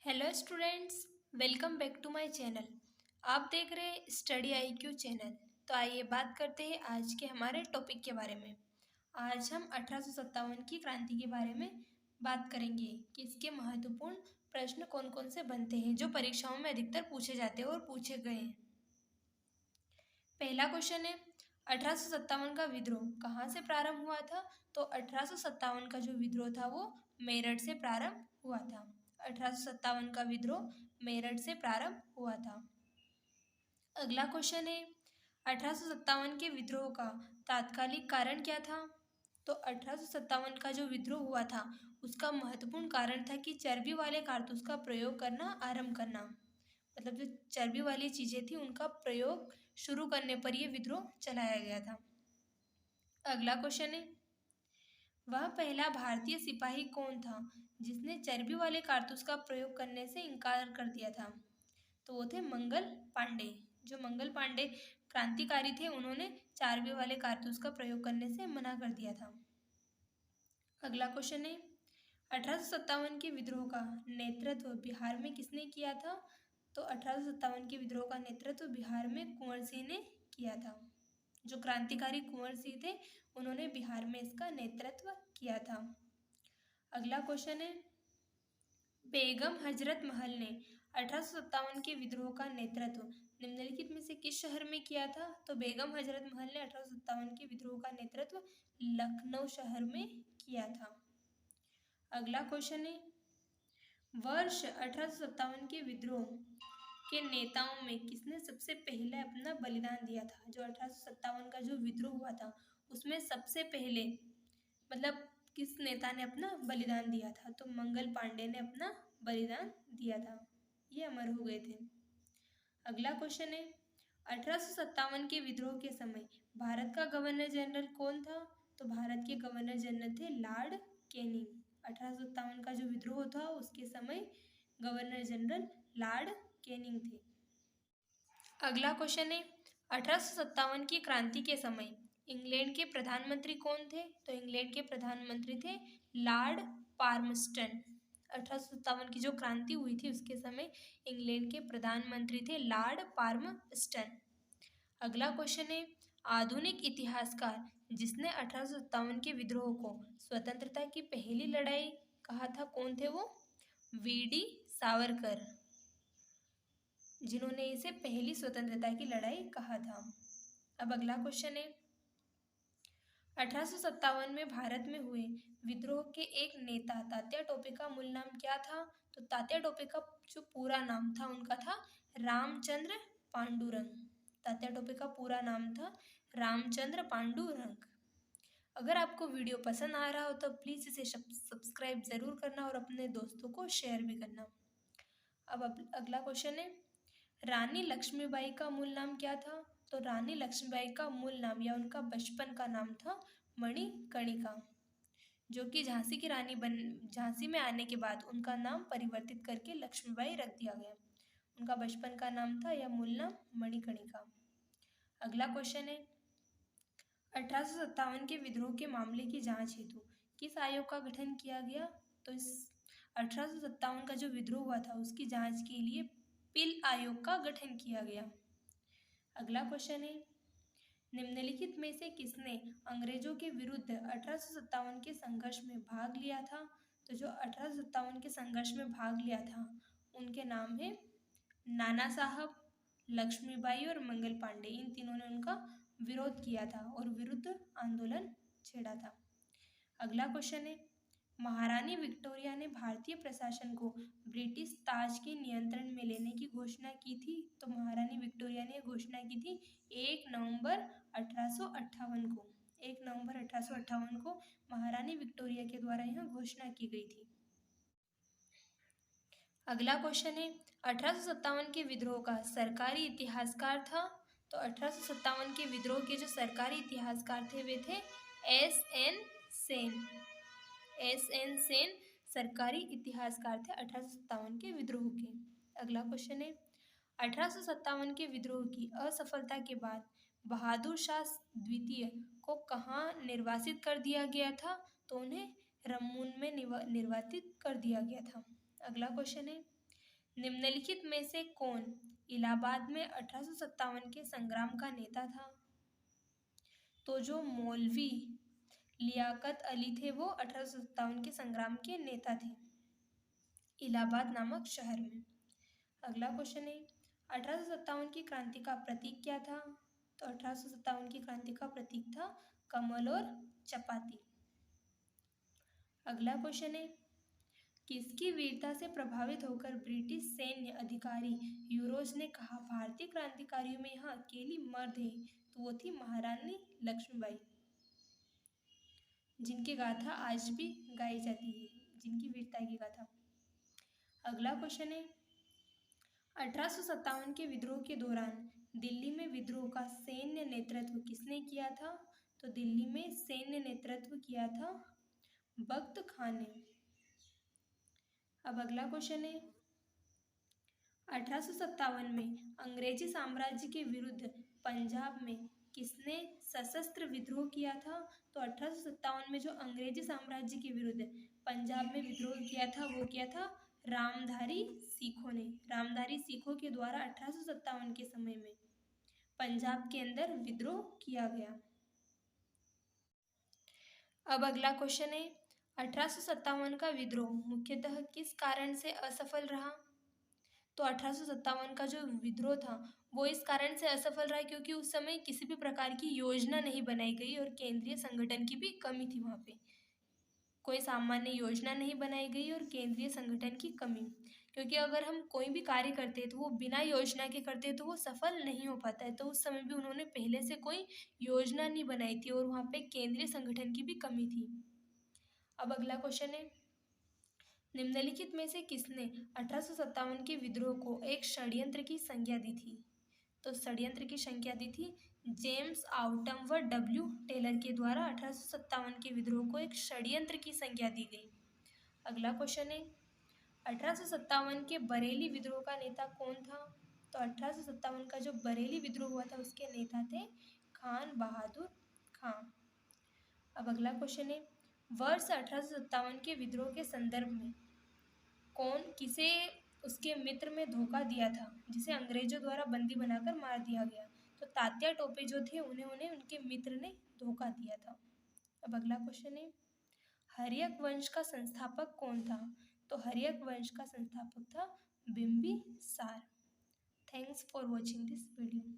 Hello students, welcome back to my channel. आप देख रहे हैं स्टडी आईक्यू चैनल। तो आइए बात करते हैं आज के हमारे टॉपिक के बारे में। आज हम 1857 की क्रांति के बारे में बात करेंगे कि इसके महत्वपूर्ण प्रश्न कौन कौन से बनते हैं जो परीक्षाओं में अधिकतर पूछे जाते हैं और पूछे गए हैं। पहला क्वेश्चन है 1857 का विद्रोह कहाँ से प्रारंभ हुआ था। तो 1857 का जो विद्रोह था वो मेरठ से प्रारंभ हुआ था। 1857 का विद्रोह मेरठ से प्रारंभ हुआ था। अगला क्वेश्चन है 1857 के विद्रोह का तात्कालिक कारण क्या था। तो 1857 का जो विद्रोह हुआ था उसका महत्वपूर्ण कारण था कि चर्बी वाले कारतूस का प्रयोग करना आरंभ करना। मतलब जो चर्बी वाली चीज़ें थी उनका प्रयोग शुरू करने पर यह विद्रोह चलाया गया था। अगला क्वेश्चन है वह पहला भारतीय सिपाही कौन था जिसने चर्बी वाले कारतूस का प्रयोग करने से इनकार कर दिया था। तो वो थे मंगल पांडे। जो मंगल पांडे क्रांतिकारी थे उन्होंने चर्बी वाले कारतूस का प्रयोग करने से मना कर दिया था। अगला क्वेश्चन है 1857 के विद्रोह का नेतृत्व बिहार में किसने किया था। तो 1857 के विद्रोह का नेतृत्व बिहार में कुंवर सिंह ने किया था। जो क्रांतिकारी कुंवर सिंह थे उन्होंने बिहार में इसका नेतृत्व किया था। अगला क्वेश्चन है बेगम हजरत महल ने 1857 के विद्रोह का नेतृत्व निम्नलिखित में से किस शहर में किया था। तो बेगम हजरत महल ने 1857 के विद्रोह का नेतृत्व लखनऊ शहर में किया था। अगला क्वेश्चन है वर्ष 1857 के विद्रोह के नेताओं में किसने सबसे पहले अपना बलिदान दिया था। जो 1857 का जो विद्रोह हुआ था उसमें सबसे पहले मतलब किस नेता ने अपना बलिदान दिया था। तो मंगल पांडे ने अपना बलिदान दिया था, ये अमर हो गए थे। अगला क्वेश्चन है 1857 के विद्रोह के समय भारत का गवर्नर जनरल कौन था। तो भारत के गवर्नर जनरल थे लॉर्ड कैनिंग। 1857 का जो विद्रोह था उसके समय गवर्नर जनरल लॉर्ड कैनिंग थे। अगला क्वेश्चन है 1857 की क्रांति के समय इंग्लैंड के प्रधानमंत्री कौन थे। तो इंग्लैंड के प्रधानमंत्री थे लॉर्ड पार्मस्टन। 1857 की जो क्रांति हुई थी उसके समय इंग्लैंड के प्रधानमंत्री थे लॉर्ड पार्मस्टन। अगला क्वेश्चन है आधुनिक इतिहासकार जिसने 1857 के विद्रोह को स्वतंत्रता की पहली लड़ाई कहा था कौन थे। वो वीडी सावरकर, जिन्होंने इसे पहली स्वतंत्रता की लड़ाई कहा था। अब अगला क्वेश्चन है 1857 में भारत में हुए विद्रोह के एक नेता तात्या टोपे का मूल नाम क्या था। तो तात्या टोपे का जो पूरा नाम था उनका था रामचंद्र पांडुरंग। तात्या टोपे का पूरा नाम था रामचंद्र पांडुरंग। अगर आपको वीडियो पसंद आ रहा हो तो प्लीज़ इसे सब्सक्राइब ज़रूर करना और अपने दोस्तों को शेयर भी करना। अब अगला क्वेश्चन है रानी लक्ष्मीबाई का मूल नाम क्या था। तो रानी लक्ष्मीबाई का मूल नाम या उनका बचपन का नाम था मणिकर्णिका, जो कि झांसी की रानी झांसी में आने के बाद उनका नाम परिवर्तित करके लक्ष्मीबाई रख दिया गया। उनका बचपन का नाम था या मूल नाम मणिकर्णिका। अगला क्वेश्चन है 1857 के विद्रोह के मामले की जांच हेतु किस आयोग का गठन किया गया। तो इस 1857 का जो विद्रोह हुआ था उसकी जांच के लिए पिल आयोग का गठन किया गया। अगला क्वेश्चन है निम्नलिखित में से किसने अंग्रेजों के विरुद्ध 1857 के संघर्ष में भाग लिया था। तो जो 1857 के संघर्ष में भाग लिया था उनके नाम है नाना साहब, लक्ष्मीबाई और मंगल पांडे। इन तीनों ने उनका विरोध किया था और विरुद्ध आंदोलन छेड़ा था। अगला क्वेश्चन है महारानी विक्टोरिया ने भारतीय प्रशासन को ब्रिटिश ताज के नियंत्रण में लेने की घोषणा की थी। तो महारानी विक्टोरिया ने घोषणा की थी 1 नवंबर 1858 को। 1 नवंबर 1858 को महारानी विक्टोरिया के द्वारा यह घोषणा की गई थी। अगला क्वेश्चन है 1857 के विद्रोह का सरकारी इतिहासकार था। तो 1857 के विद्रोह के जो सरकारी इतिहासकार थे वे थे एस.एन. सेन। एस.एन. सेन सरकारी इतिहासकार थे 1857 के विद्रोह के। अगला क्वेश्चन है 1857 के विद्रोह की असफलता के बाद बहादुर शाह द्वितीय को कहाँ निर्वासित कर दिया गया था। तो उन्हें रम्मून में निर्वासित कर दिया गया था। अगला क्वेश्चन है निम्नलिखित में से कौन इलाहाबाद में 1857 के संग्राम का नेता था? तो जो मौलवी लियाकत अली थे वो 1857 के संग्राम के नेता थे इलाहाबाद नामक शहर में। अगला क्वेश्चन है 1857 की क्रांति का प्रतीक क्या था? तो 1857 की क्रांति का प्रतीक था कमल और चपाती। अगला क्वेश्चन है किसकी वीरता से प्रभावित होकर ब्रिटिश सैन्य अधिकारी यूरोज ने कहा भारतीय क्रांतिकारियों में यहाँ अकेली मर्द है? तो वो थी महारानी लक्ष्मीबाई, जिनकी गाथा आज भी गाई जाती है, जिनकी वीरता की गाथा। अगला क्वेश्चन है 1857 के विद्रोह के दौरान दिल्ली में विद्रोह का सैन्य नेतृत्व किसने किया था? तो दिल्ली में सैन्य नेतृत्व किया था बख्त खान ने। अब अगला क्वेश्चन है 1857 में अंग्रेजी साम्राज्य के विरुद्ध पंजाब में किसने सशस्त्र विद्रोह किया था? तो 1857 में जो अंग्रेजी साम्राज्य के विरुद्ध पंजाब में विद्रोह किया था वो किया था रामधारी सिखों ने। रामधारी सिखों के द्वारा 1857 के समय में पंजाब के अंदर विद्रोह किया गया। अब अगला क्वेश्चन है 1857 का विद्रोह मुख्यतः किस कारण से असफल रहा? तो 1857 का जो विद्रोह था वो इस कारण से असफल रहा क्योंकि उस समय किसी भी प्रकार की योजना नहीं बनाई गई और केंद्रीय संगठन की भी कमी थी। वहाँ पे कोई सामान्य योजना नहीं बनाई गई और केंद्रीय संगठन की कमी, क्योंकि अगर हम कोई भी कार्य करते हैं तो वो बिना योजना के करते हैं तो वो सफल नहीं हो पाता है। तो उस समय भी उन्होंने पहले से कोई योजना नहीं बनाई थी और वहाँ पे केंद्रीय संगठन की भी कमी थी। अब अगला क्वेश्चन है निम्नलिखित में से किसने 1857 के विद्रोह को एक षड्यंत्र की संज्ञा दी थी? तो षड्यंत्र की संज्ञा दी थी जेम्स आउटम व डब्ल्यू टेलर के द्वारा 1857 के विद्रोह को एक षड्यंत्र की संज्ञा दी गई। अगला क्वेश्चन है 1857 के बरेली विद्रोह का नेता कौन था? तो 1857 का जो बरेली विद्रोह हुआ था उसके नेता थे खान बहादुर खान। अब अगला क्वेश्चन है वर्ष 1857 के विद्रोह के संदर्भ में कौन किसे उसके मित्र में धोखा दिया था जिसे अंग्रेजों द्वारा बंदी बनाकर मार दिया गया? तो तात्या टोपे जो थे उन्हें उनके मित्र ने धोखा दिया था। अब अगला क्वेश्चन है हर्यक वंश का संस्थापक कौन था? तो हर्यक वंश का संस्थापक था Bimbisara. Thanks for watching this video.